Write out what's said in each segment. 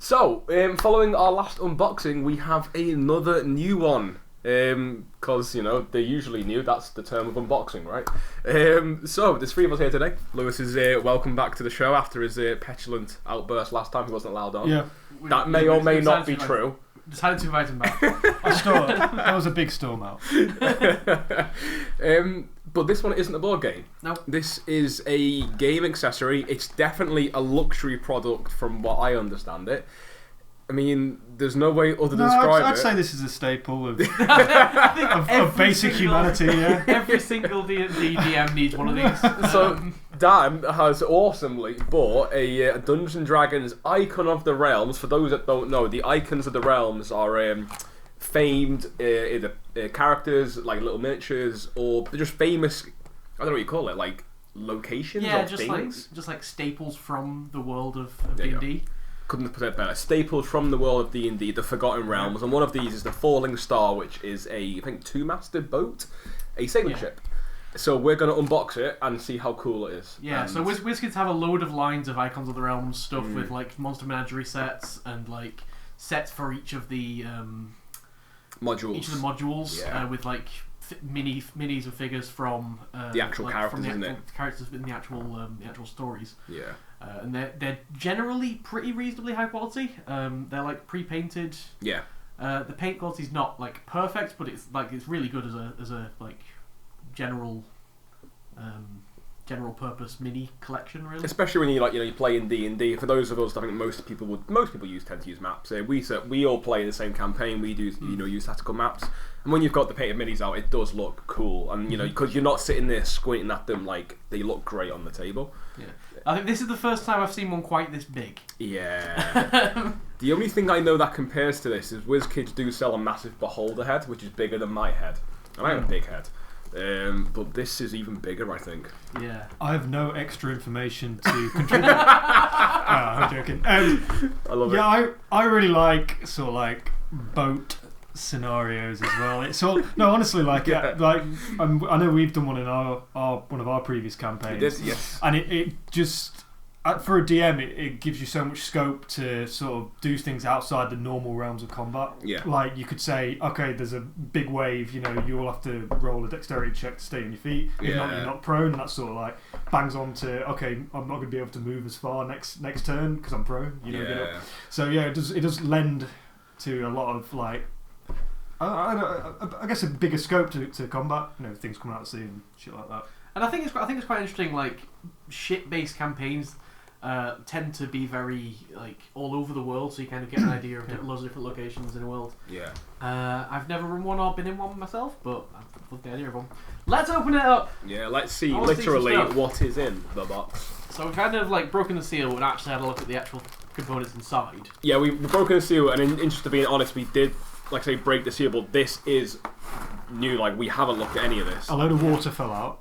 So, following our last unboxing, we have another new one. Because, they're usually new, that's the term of unboxing, right? So, there's three of us here today. Lewis is welcome back to the show after his petulant outburst last time he wasn't allowed on. Yeah. That may or may not be true. Decided to invite him back. That was a big storm out. But this one isn't a board game. No. This is a game accessory. It's definitely a luxury product from what I understand it. I mean, there's no way other to describe it. I'd say this is a staple of single, basic humanity, yeah. Every single D&D DM needs one of these. So, Dan has awesomely bought a Dungeons & Dragons Icon of the Realms. For those that don't know, the Icons of the Realms are famed either characters, like little miniatures, or they're just famous, I don't know what you call it, like locations or things. just like staples from the world of D&D. Couldn't have put it better. Staples from the world of D&D, the Forgotten Realms, and one of these is the Falling Star, which is I think, two-masted boat, a sailing ship. So we're going to unbox it and see how cool it is. Yeah, so WizKids have a load of lines of Icons of the Realms stuff with like Monster Menagerie sets and like sets for each of the modules. Each of the modules with like minis of figures from the actual characters, isn't it? Characters in the actual stories. Yeah. And they're generally pretty reasonably high quality. They're like pre-painted. Yeah. The paint quality's not like perfect, but it's really good as a like general purpose mini collection, really. Especially when you play in D&D. For those of us, I think most people tend to use maps. We all play the same campaign. We do use tactical maps. And when you've got the painted minis out, it does look cool. And because you're not sitting there squinting at them, like they look great on the table. Yeah. I think this is the first time I've seen one quite this big. Yeah. The only thing I know that compares to this is WizKids do sell a massive beholder head, which is bigger than my head. And I have a big head. But this is even bigger, I think. Yeah. I have no extra information to contribute. I'm joking. I love it. Yeah, I really like sort of like boat scenarios as well. It's all honestly, like I know we've done one in our one of our previous campaigns. It is, yes. And it just for a DM it gives you so much scope to sort of do things outside the normal realms of combat. Yeah. Like you could say, okay, there's a big wave, you'll have to roll a dexterity check to stay on your feet. If not, you're not prone. That sort of like bangs on to, okay, I'm not going to be able to move as far next turn because I'm prone. Get up. So yeah, it does lend to a lot of like I guess a bigger scope to combat. Things coming out of the sea and shit like that. And I think it's quite interesting. Like ship-based campaigns tend to be very like all over the world, so you kind of get an idea of loads of different locations in the world. Yeah. I've never run one or been in one myself, but I love the idea of one. Let's open it up. Yeah, let's see literally what is in the box. So we've kind of like broken the seal and actually had a look at the actual components inside. Yeah, we've broken the seal, and in interest of being honest, we did break the seal, but this is new. Like, we haven't looked at any of this. A load of water fell out.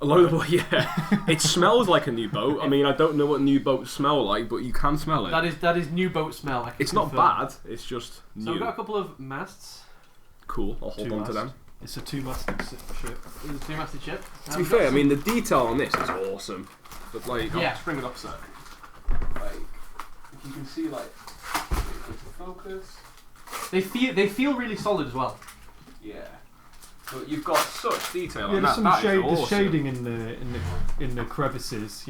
It smells like a new boat. I mean, I don't know what new boats smell like, but you can smell it. That is new boat smell. It's not bad. It's just new. So we've got a couple of masts. Cool. I'll hold on to them. It's a two-masted ship. It's a two-masted ship. To be fair, I mean, the detail on this is awesome. But I'll just bring it up a sec. Like, if you can see, like, focus. They feel really solid as well. Yeah. But you've got such detail Yeah, on there's that. some Awesome. shading in the crevices,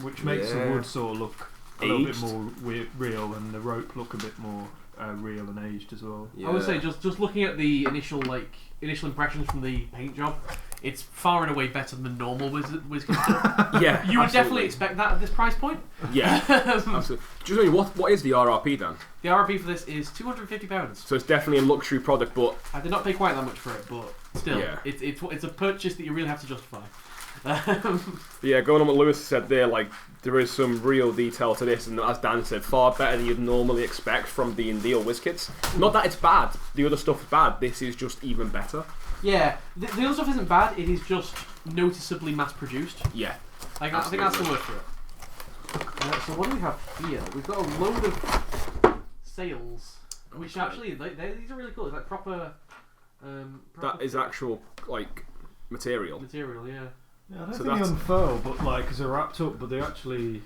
which makes the wood sort of look a little bit more real, and the rope look a bit more real and aged as well. Yeah. I would say just looking at the initial impressions from the paint job, it's far and away better than normal WizKids stuff. Yeah, you would definitely expect that at this price point. Yeah, absolutely. Just wondering, what is the RRP then? The RRP for this is £250. So it's definitely a luxury product, but I did not pay quite that much for it, but still, it's a purchase that you really have to justify. Yeah, going on what Lewis said there, like there is some real detail to this, and as Dan said, far better than you'd normally expect from D&D or WizKids. Not that it's bad; the other stuff is bad. This is just even better. Yeah, the other stuff isn't bad. It is just noticeably mass-produced. Yeah, I think that's the word for it. So what do we have here? We've got a load of sails, which actually these are really cool. It's like proper. That is actual like material. Material, yeah. Yeah, I don't think they unfurl, but like, because they're wrapped up, but they actually,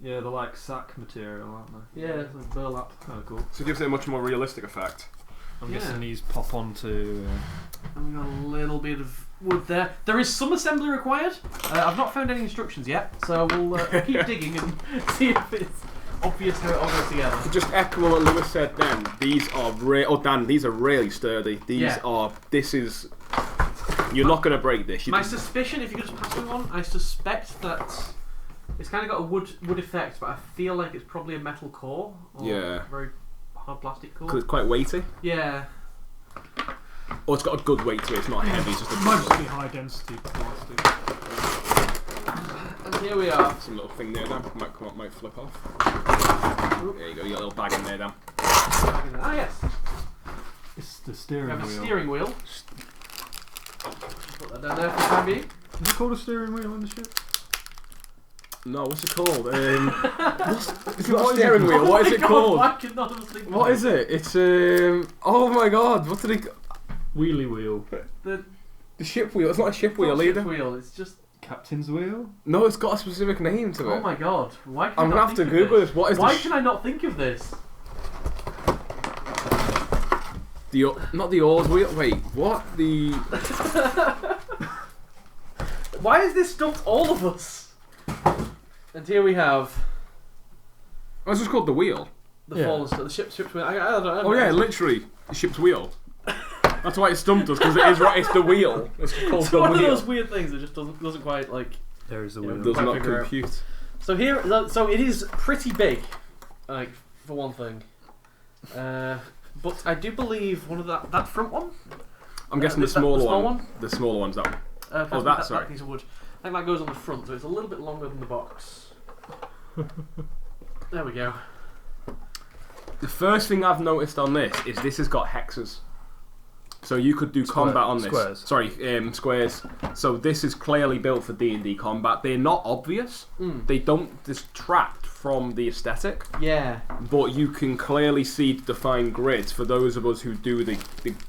Yeah, they're like sack material, aren't they? Yeah, it's like burlap. Oh, cool. So it gives it a much more realistic effect. I'm Yeah. guessing these pop onto. And we got a little bit of wood there. There is some assembly required. I've not found any instructions yet, so we'll keep digging and see if it's obvious how it all goes together. To just echo what Lewis said then, these are Dan, these are really sturdy. These are. This is. You're not going to break this. My suspicion, if you could just pass me one, I suspect that it's kind of got a wood effect, but I feel like it's probably a metal core. Or very hard plastic core. Because it's quite weighty. Yeah. Or it's got a good weight to it. It's not heavy. It's just a Might just be high density plastic. And here we are. Some little thing there, Dan. Might come up, might flip off. There you go. You got a little bag in there, Dan. Ah yes. It's the We steering have a wheel. steering wheel. Put that down there for the time being. Is it called a steering wheel on the ship? No, what's it called? It's not What a is steering it? wheel. What is it called? Why could none of us think What is it? It's oh my god! What did it? Wheelie wheel. The ship wheel. It's not a ship wheel Ship either. wheel. It's just. Captain's wheel? No, it's got a specific name to it. Oh my god! Why? Can I'm I gonna not have to think of Google this? this. What is Why can I not think of this? not the oars wheel? Wait, what? The Why has this stumped all of us? And here we have oh, it's just called the wheel. the Yeah. fallen the ship's wheel. I don't know. Oh yeah, literally the ship's wheel. That's why it stumped us because it is right. It's the wheel. It's called It's the one of wheel. those weird things that just doesn't quite like. There is the Yeah, wheel. Does Quite not figure out. compute. So here, so it is pretty big, like for one thing. But I do believe one of that front one. I'm guessing the the smaller small one. one? The smaller one's that one. That sorry. piece of wood. I think that goes on the front, so it's a little bit longer than the box. There we go. The first thing I've noticed on this is this has got hexes. So you could do combat on this. Squares. Sorry, squares. So this is clearly built for D&D combat. They're not obvious. They don't distract from the aesthetic. Yeah. But you can clearly see defined grids. For those of us who do the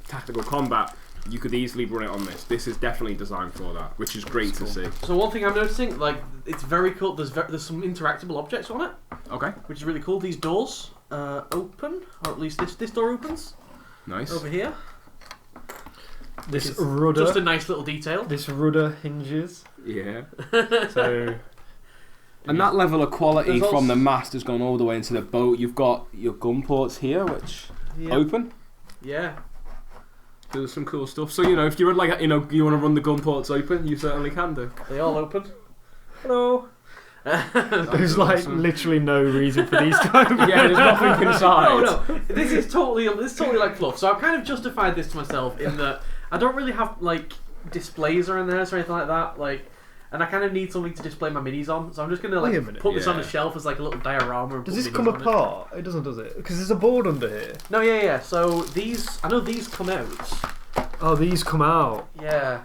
tactical combat, you could easily run it on this. This is definitely designed for that, which is great to see. So one thing I'm noticing, like, it's very cool. There's some interactable objects on it, Okay, which is really cool. These doors open, or at least this door opens nice. over here. This It's rudder. Just a nice little detail. This rudder hinges. Yeah. So. And that level of quality There's from also- the mast has gone all the way into the boat. You've got your gun ports here, which Yeah. open. Yeah. There's some cool stuff. So if you're like you want to run the gun ports open, you certainly can do. They all open. Hello. There's like awesome. literally no reason for these to open. Yeah, there's nothing inside. No. This is totally like fluff. So I've kind of justified this to myself in that I don't really have like displays around the house or anything like that. Like, and I kind of need something to display my minis on. So I'm just gonna Wait a like minute. put this on the Yeah. shelf as like a little diorama. And Does put this minis come on it. apart? It doesn't, does it? Because there's a board under here. No, yeah. So I know these come out. Oh, these come out. Yeah.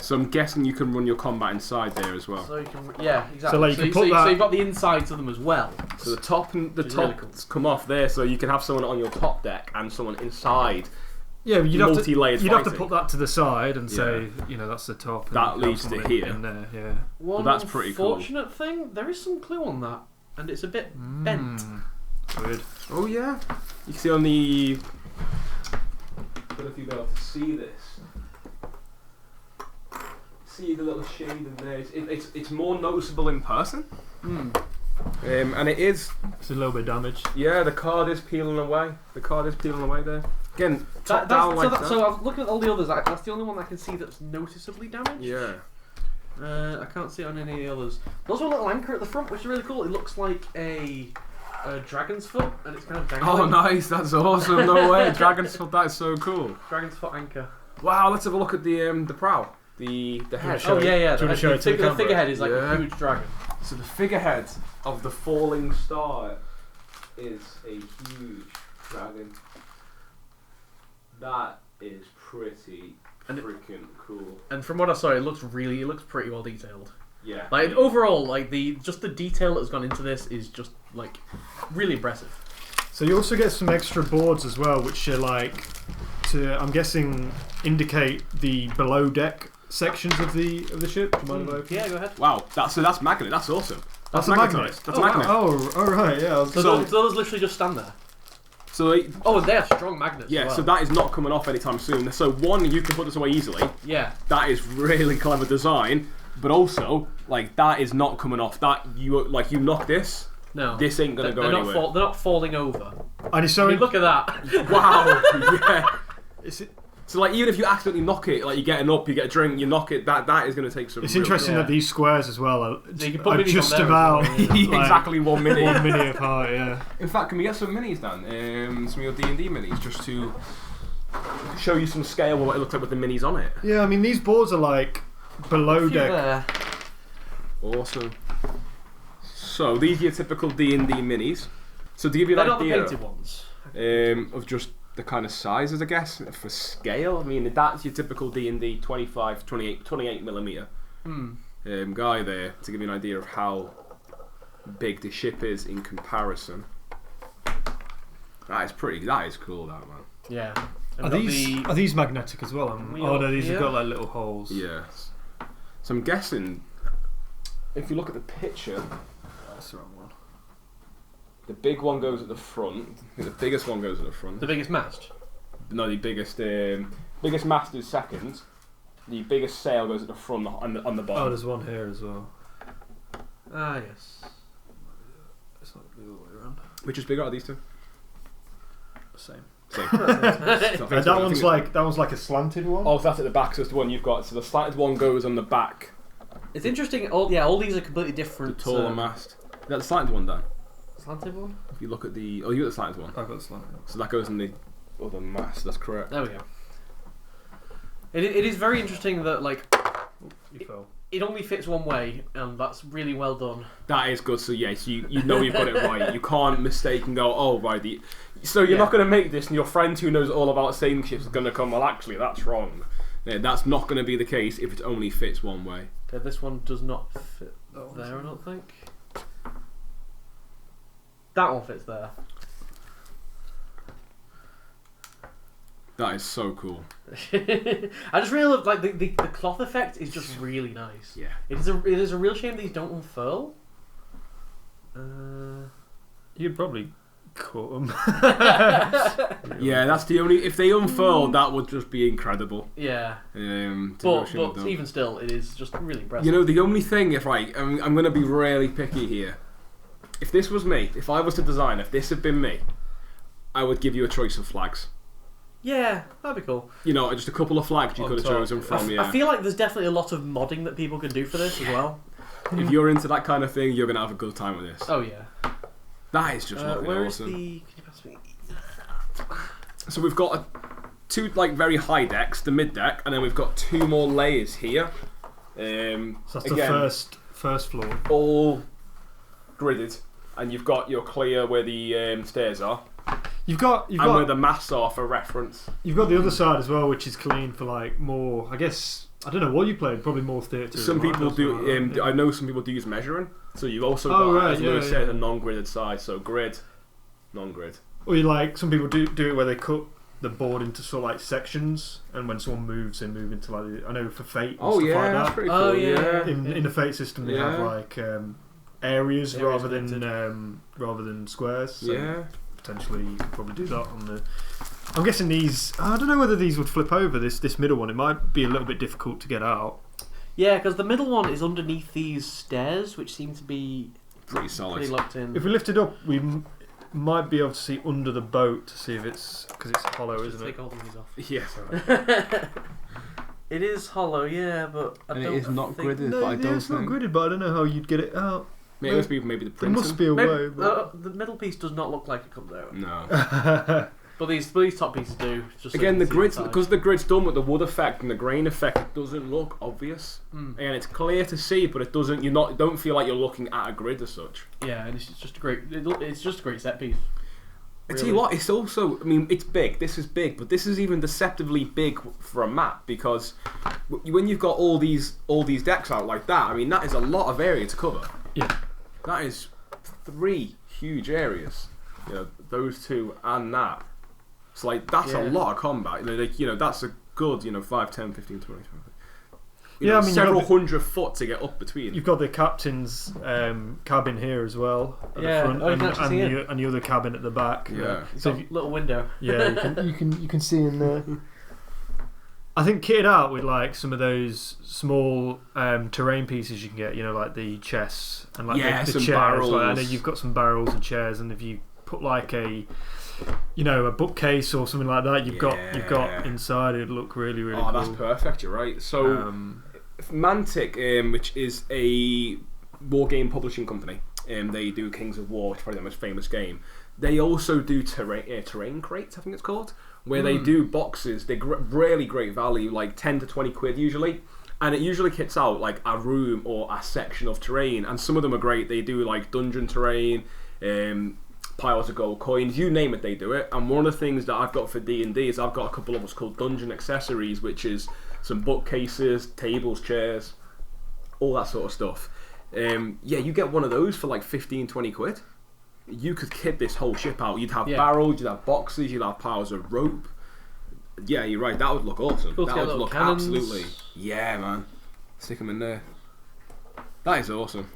So I'm guessing you can run your combat inside there as well. So you can, yeah, exactly. So, like, you can put that- so you've got the insides of them as well. So the top and the Which is top really cool. come off there, so you can have someone on your top deck and someone inside. Yeah, but you'd have to Multi-layered put fighting. that to the side and say, that's the top. And That you have leads to someone here. in there. Yeah. One that's pretty cool. unfortunate thing, there is some glue on that, and it's a bit bent. Weird. Oh yeah. You can see on the. I don't know if you'll be able to see this. See the little shade in there. It's more noticeable in person. And it is. It's a little bit damaged. Yeah, the card is peeling away. The card is peeling away there. Again, top down like that. So I'm looking at all the others. That's the only one I can see that's noticeably damaged. Yeah. I can't see it on any of the others. There's also a little anchor at the front, which is really cool. It looks like a dragon's foot, and it's kind of dangling. Oh, nice. That's awesome. No way. Dragon's foot. That's so cool. Dragon's foot anchor. Wow. Let's have a look at the prow. The head. show Oh it? yeah. Do you wanna show it to the camera? figurehead is like Yeah. a huge dragon. So the figurehead of the falling star is a huge dragon. That is pretty And it- freaking cool. And from what I saw, it looks pretty well detailed. Yeah. Like overall, like the detail that's gone into this is just like really impressive. So you also get some extra boards as well, which are like I'm guessing indicate the below deck sections of the ship. Do you mind if I open? Yeah, go ahead. Wow. That's magnet. That's awesome. That's a magnetized. magnet. That's a magnet. Oh, right, yeah. So those literally just stand there. So Oh, and they are strong magnets. yeah, as well. so that is not coming off anytime soon. So one, you can put this away easily. Yeah. That is really clever design. But also, like, that is not coming off. That you knock this. No. This ain't gonna go anywhere. They're not falling over. And it's I so. mean, look at that. Wow. Yeah. It's, So like, even if you accidentally knock it, like you're getting up, you get a drink, you knock it. That is going to take some. it's real- interesting Yeah. that these squares as well are, So you can put are minis just on there as about well, yeah. like, exactly 1 minute. 1 minute apart. Yeah. In fact, can we get some minis, Dan? Some of your D&D minis, just to show you some scale of what it looks like with the minis on it. Yeah, I mean these boards are like below deck. There. Awesome. So these are your typical D&D minis. So to give you They're an not the idea painted ones. of just the kind of sizes, I guess, for scale. I mean, that's your typical D&D 25, 28 millimeter guy there, to give you an idea of how big the ship is in comparison. That is cool, that, man. Yeah. Are these magnetic as well? Oh no, these have Yeah. got like little holes. Yes. So I'm guessing, if you look at the picture, That's the wrong one. the big one goes at the front. I think the biggest one goes at the front. The biggest mast? No, the biggest mast is second. The biggest sail goes at the front on the Oh, bottom. there's one here as well. Ah, yes. It's not the other way around. Which is bigger, are these two? Same. Same. That one's like a slanted one. Oh, so that's at the back, so it's the one you've got. So the slanted one goes on the back, It's interesting. All these are completely the different. taller mast. Is that the slanted one, Dan? Slanted one? If you look at the... Oh, you got the slanted one. I've got slanted. So that goes in the other mast, that's correct. There we go. It is very interesting that You fell. it only fits one way, and that's really well done. That is good, so yes, you know you've got it right. You can't mistake and go, oh, right, so you're Yeah. not going to make this, and your friend who knows all about sailing ships is going to come, well, actually, that's wrong. Yeah, that's not going to be the case if it only fits one way. Okay, this one does not fit there, I don't think. That one fits there. That is so cool. I just really love the cloth effect is just really nice. Yeah. It is a real shame these don't unfurl. You'd probably cut them. Yeah, that's the only... If they unfurled, that would just be incredible. Yeah, To but have done. even still, it is just really impressive. You know, the only thing, if I'm going to be really picky here. If this was me, if I was to design, if this had been me, I would give you a choice of flags. Yeah, that'd be cool. You know, just a couple of flags you On could have top. chosen from, yeah. I feel like there's definitely a lot of modding that people can do for this as well. If you're into that kind of thing, you're going to have a good time with this. Oh yeah. That is just looking Where is awesome. the? Can you pass me? So we've got two very high decks, the mid deck, and then we've got two more layers here. So that's the Again, first floor. all gridded, and you've got your clear where the stairs are, You've got and where the masts are for reference. you've got the other side as well, which is clean for like more. I guess I don't know what you played. Probably more theatre. Some people do. I know some people do use measuring, so you've also got, as Lewis said, a non-gridded side. So grid, non-grid. Or you like some people do it where they cut the board into sort of like sections, and when someone moves, they move into like I know for Fate. And stuff like that's that. pretty cool. Oh, yeah. In the Fate system, they have like areas rather connected. than squares. So Yeah. potentially you could probably do that on the. I'm guessing these. I don't know whether these would flip over. This middle one, it might be a little bit difficult to get out. Yeah, because the middle one is underneath these stairs, which seem to be Pretty solid. pretty locked in. If we lift it up, we might be able to see under the boat to see if it's because it's hollow, Just isn't it? take all these off. Yeah. It is hollow, yeah, but I And it don't is not think... gridded. No, but I don't it's not think. gridded, but I don't know how you'd get it out. Maybe it must be maybe the There printing. must be a Maybe, way. But... the middle piece does not look like it comes out. No. But these top pieces do. Just so Again, you the can see grid's inside. because the grid's done with the wood effect and the grain effect. It doesn't look obvious. Mm. Again, it's clear to see, but it doesn't. Don't feel like you're looking at a grid as such. Yeah, and it's just a great. It's just a great set piece. I tell you what, it's also. I mean, it's big. This is big, but this is even deceptively big for a map because when you've got all these decks out like that, I mean, that is a lot of area to cover. Yeah. That is 3 huge areas. You know, those two and that. So like that's a lot of combat. That's a good 5, 10, 15, 20. several 100 foot to get up between. You've got the captain's cabin here as well at the front, and the other cabin at the back. Yeah, so little window. Yeah, you can see in there. I think kitted out with like some of those small terrain pieces you can get, like the chests and like the chairs. Barrels. Like, I know you've got some barrels and chairs, and if you put like a bookcase or something like that, you've got inside, it'd look really cool. Oh, that's perfect. You're right. So Mantic, which is a war game publishing company, they do Kings of War, which is probably the most famous game. They also do terrain crates, I think it's called, where they do boxes. They're really great value, like 10 to 20 quid usually, and it usually kits out like a room or a section of terrain, and some of them are great. They do like dungeon terrain, piles of gold coins, you name it, they do it. And one of the things that I've got for D&D is I've got a couple of what's called dungeon accessories, which is some bookcases, tables, chairs, all that sort of stuff. You get one of those for like 15-20 quid. You could kit this whole ship out. You'd have barrels, you'd have boxes, you'd have piles of rope. Yeah, you're right, that would look awesome. Cool, that would look cannons. Absolutely. Yeah, man. Stick them in there. That is awesome.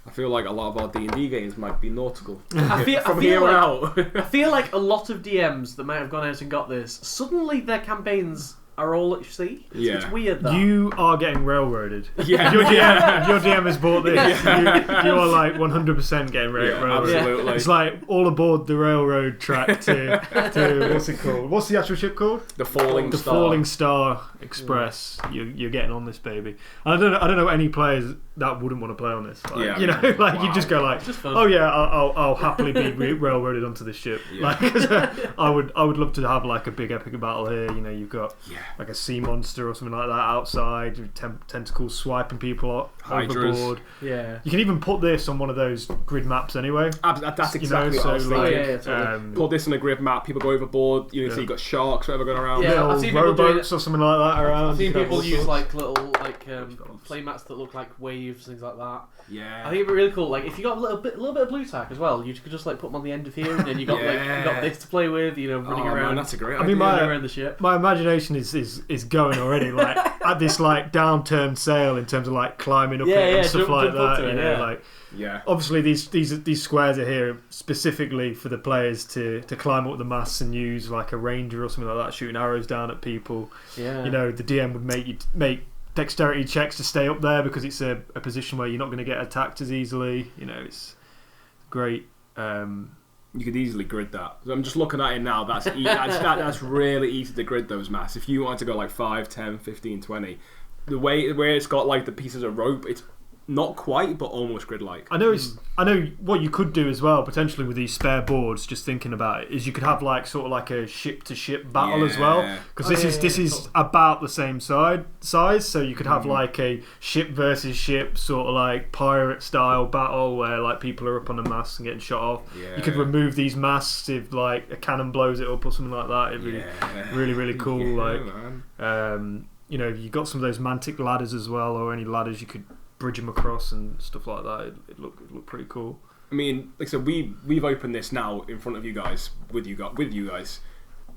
I feel like a lot of our D&D games might be nautical. From here on out. I feel like a lot of DMs that might have gone out and got this, suddenly their campaigns are all at sea. It's weird, that. You are getting railroaded. Yeah. If your DM has bought this, you are like 100% getting railroaded. Absolutely. It's like all aboard the railroad track to what's it called? What's the actual ship called? The Falling Star. Falling Star Express. You're getting on this, baby. I don't know any players that wouldn't want to play on this. Like, you just go like, oh yeah, I'll happily be railroaded onto this ship. Yeah. Like, I would love to have like a big epic battle here. You've got like a sea monster or something like that outside, with tentacles swiping people overboard. Yeah, you can even put this on one of those grid maps anyway. That's exactly what I was thinking. Put this on a grid map, people go overboard. So you've got sharks, whatever going around. Yeah, I've seen rowboats or something like that around. I've seen people use like little play mats that look like waves, things like that. Yeah, I think it'd be really cool. Like if you got a little bit of blue tack as well, you could just like put them on the end of here, and then you got you got this to play with. Running around. Man, that's a great idea. Around the ship. My imagination is going already. Like at this like downturned sail in terms of like climbing up it and stuff like that. Obviously these squares are here specifically for the players to climb up the masts and use like a ranger or something like that, shooting arrows down at people. Yeah. The DM would make dexterity checks to stay up there because it's a position where you're not going to get attacked as easily. It's great. You could easily grid that. So I'm just looking at it now. That's really easy to grid those masts. If you wanted to go like 5, 10, 15, 20, the way where it's got like the pieces of rope, it's not quite, but almost grid-like. I know what you could do as well, potentially with these spare boards. Just thinking about it, is you could have like sort of like a ship-to-ship battle as well, because this is about the same size. So you could have like a ship versus ship sort of like pirate-style battle where like people are up on the masts and getting shot off. Yeah. You could remove these masts if like a cannon blows it up or something like that. It'd be really cool. You got some of those mantic ladders as well, or any ladders you could bridge them across and stuff like that. It looked pretty cool. I mean, like I said, we've opened this now in front of you guys, with you guys,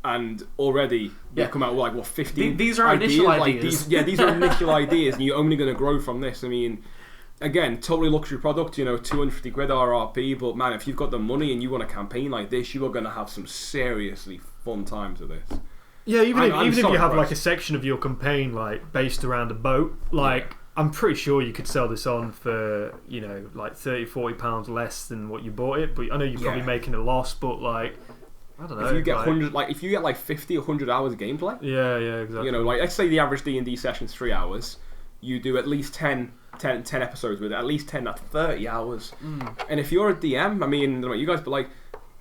and already we've come out with like 15. These are initial ideas. These are initial ideas, and you're only going to grow from this. I mean, again, totally luxury product. 250 quid RRP, but man, if you've got the money and you want a campaign like this, you are going to have some seriously fun times with this. Yeah, even if you have like a section of your campaign like based around a boat, like. I'm pretty sure you could sell this on for, like £30-40 less than what you bought it. But I know you're probably making a loss. But like, I don't know. If you get if you get like 50 or 100 hours of gameplay. Yeah, exactly. Like let's say the average D&D session's 3 hours. You do at least 10 episodes with it. At least 10. That's 30 hours. And if you're a DM, I mean, I don't know about you guys, but like,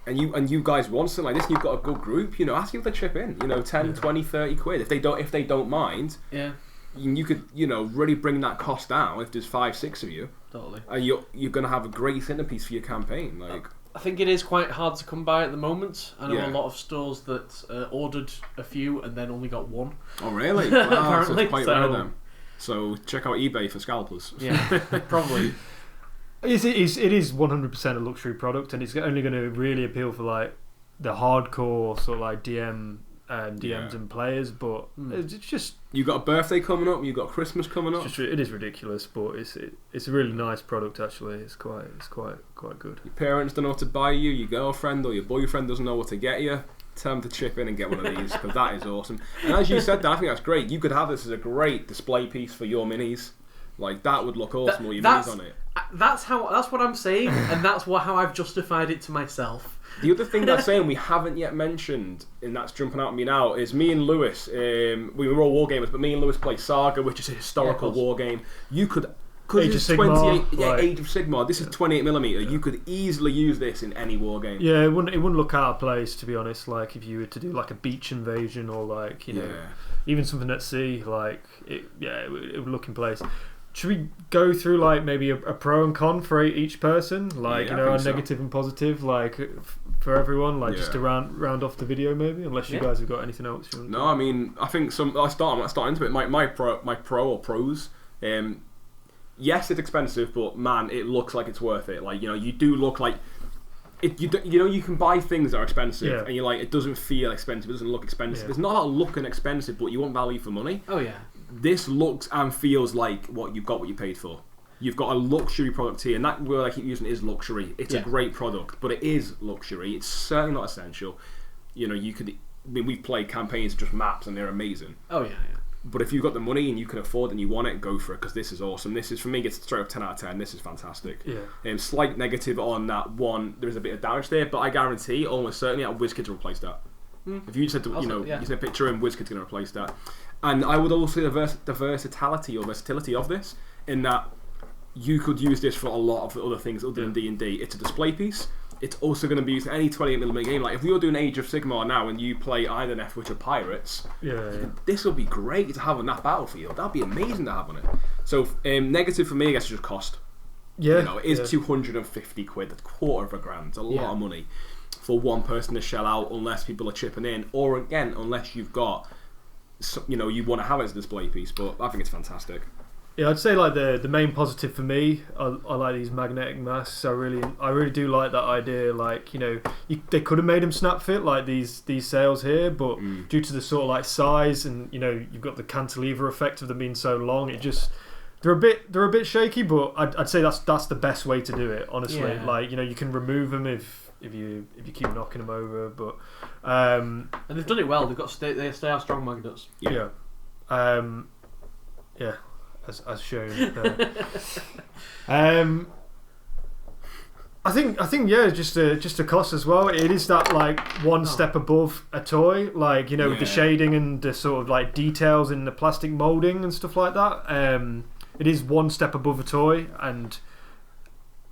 and you guys want something like this, and you've got a good group. Ask people to chip in. 10, 20, 30 quid. If they don't mind. Yeah. You could, really bring that cost down if there's 5-6 of you. Totally. And you're going to have a great centerpiece for your campaign. Like, I think it is quite hard to come by at the moment. I know a lot of stores that ordered a few and then only got one. Oh, really? Wow, apparently. So it's quite rare then. So check out eBay for scalpers. Yeah, probably. It is 100% a luxury product, and it's only going to really appeal for like the hardcore sort of like DM DMs and players, but it's just you got a birthday coming up, you got Christmas coming up. it is ridiculous, but it's a really nice product actually. It's quite good. Your parents don't know what to buy you, your girlfriend or your boyfriend doesn't know what to get you. Tell them to chip in and get one of these because that is awesome. And as you said, I think that's great. You could have this as a great display piece for your minis. Like that would look awesome with your minis on it. That's what I'm saying, and that's how I've justified it to myself. The other thing that's saying we haven't yet mentioned, and that's jumping out at me now, is me and Lewis. We were all war gamers, but me and Lewis play Saga, which is a historical war game. You could. Because it's 28, Age of Sigmar. This is 28mm. You could easily use this in any war game. Yeah, it wouldn't look out of place, to be honest. Like if you were to do like a beach invasion or like even something at sea, like it would look in place. Should we go through like maybe a pro and con for each person, like a negative and positive, like for everyone, like just to round off the video, maybe? Unless you guys have got anything else. You want to I mean, I think I start into it. My pro or pros. Yes, it's expensive, but man, it looks like it's worth it. Like you do look like it. You can buy things that are expensive, and you're like, it doesn't feel expensive. It doesn't look expensive. It's not about looking expensive, but you want value for money. Oh yeah. This looks and feels like what you paid for. You've got a luxury product here, and that word I keep using is luxury. It's a great product, but it is luxury. It's certainly not essential. We've played campaigns of just maps, and they're amazing. Oh yeah. But if you've got the money and you can afford it and you want it, go for it because this is awesome. This is, for me, gets straight up 10 out of 10. This is fantastic. Yeah. Slight negative on that one. There is a bit of damage there, but I guarantee, almost certainly, WizKids will replace that. If you said, you said a picture and WizKids going to replace that. And I would also say the versatility of this, in that you could use this for a lot of other things other than D&D. It's a display piece. It's also going to be used in any 28mm game. Like if we were doing Age of Sigmar now and you play either Nephwich or Pirates, this would be great to have on that battlefield. That'd be amazing to have on it. So negative for me, I guess, is just cost. Yeah, it is £250. That's $250,000. It's a lot of money for one person to shell out, unless people are chipping in, or again, unless you've got, you want to have it as a display piece. But I think it's fantastic. Yeah, I'd say like the main positive for me, I like these magnetic masks. I really do like that idea. Like they could have made them snap fit like these sails here, but due to the sort of like size and you've got the cantilever effect of them being so long, they're a bit shaky. But I'd say that's the best way to do it. Honestly, like you can remove them if you keep knocking them over. But and they've done it well. They stay our strong magnets. Yeah. As shown there. I think just a cost as well. It is that like one step above a toy, like with the shading and the sort of like details in the plastic molding and stuff like that. It is one step above a toy, and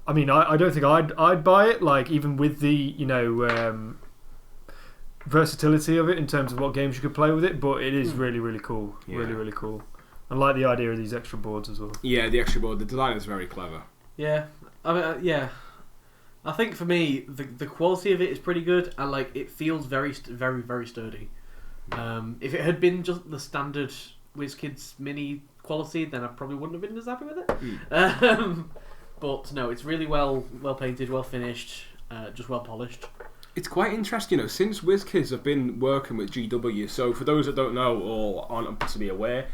I mean I don't think I'd buy it, like even with the versatility of it in terms of what games you could play with it, but it is really, really cool. Really cool. I like the idea of these extra boards as well. Yeah, the extra board. The design is very clever. Yeah, I mean, I think for me, the quality of it is pretty good, and like it feels very, very, very sturdy. If it had been just the standard WizKids mini quality, then I probably wouldn't have been as happy with it. But no, it's really well painted, well finished, just well polished. It's quite interesting, since WizKids have been working with GW. So for those that don't know or aren't possibly aware,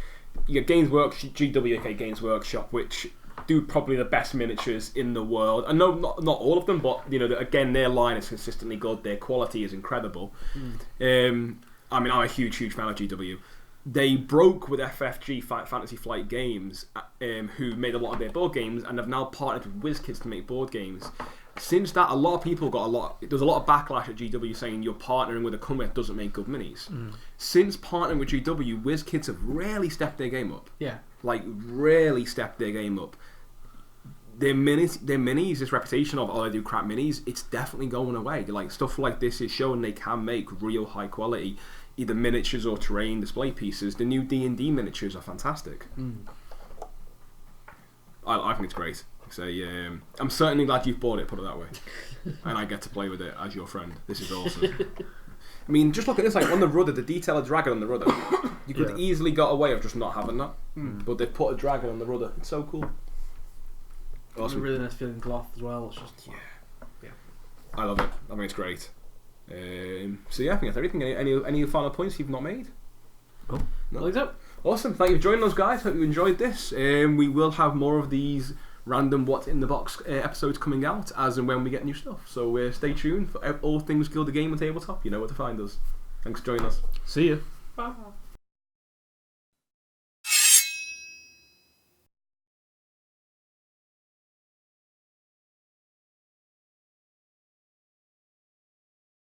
you get GW, aka Games Workshop, which do probably the best miniatures in the world. And no, not all of them, but again, their line is consistently good. Their quality is incredible. I mean, I'm a huge fan of GW. They broke with FFG Fantasy Flight Games, who made a lot of their board games, and have now partnered with WizKids to make board games. Since that, a lot of people there's a lot of backlash at GW saying you're partnering with a company that doesn't make good minis. Since partnering with GW, WizKids have really stepped their game up. Yeah. Like, really stepped their game up. Their minis, this reputation of, they do crap minis, it's definitely going away. Like, stuff like this is showing they can make real high quality, either miniatures or terrain display pieces. The new D&D miniatures are fantastic. I think it's great. So I'm certainly glad you've bought it, put it that way. And I get to play with it as your friend. This is awesome. I mean, just look at this, like on the rudder, the detail of dragon on the rudder. You could easily got away of just not having that. But they've put a dragon on the rudder. It's so cool. Awesome. It's a really nice feeling cloth as well. It's just yeah. I love it. I mean, it's great. So yeah, I think that's everything. Any final points you've not made? Oh, No. like that. Awesome, thank you for joining us, guys. Hope you enjoyed this. We will have more of these random What's in the Box episodes coming out as and when we get new stuff. So stay tuned for all things Guild of Game and Tabletop. You know where to find us. Thanks for joining us. See you. Bye.